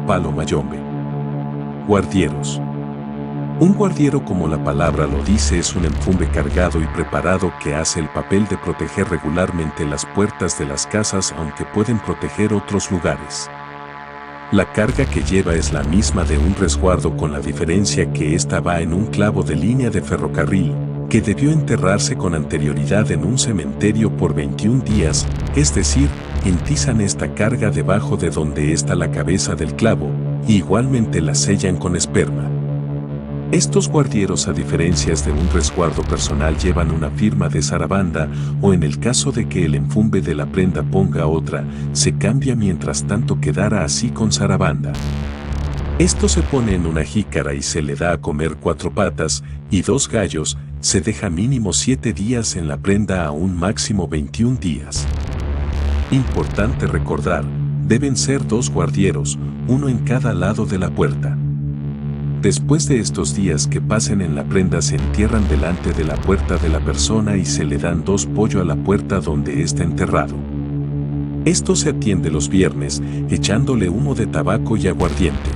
palo mayombe. Guardieros. Un guardiero, como la palabra lo dice, es un enfumbe cargado y preparado que hace el papel de proteger regularmente las puertas de las casas, aunque pueden proteger otros lugares. La carga que lleva es la misma de un resguardo, con la diferencia que ésta va en un clavo de línea de ferrocarril, que debió enterrarse con anterioridad en un cementerio por 21 días, es decir, entizan esta carga debajo de donde está la cabeza del clavo, y igualmente la sellan con esperma. Estos guardieros, a diferencia de un resguardo personal, llevan una firma de zarabanda, o en el caso de que el enfumbe de la prenda ponga otra, se cambia, mientras tanto quedará así con zarabanda. Esto se pone en una jícara y se le da a comer 4 patas y 2 gallos, se deja mínimo 7 días en la prenda a un máximo 21 días. Importante recordar, deben ser 2 guardieros, uno en cada lado de la puerta. Después de estos días que pasen en la prenda, se entierran delante de la puerta de la persona y se le dan 2 pollos a la puerta donde está enterrado. Esto se atiende los viernes, echándole humo de tabaco y aguardiente.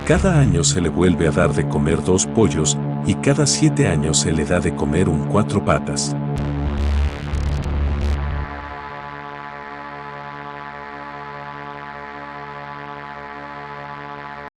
Cada año se le vuelve a dar de comer 2 pollos, y cada 7 años se le da de comer un 4 patas.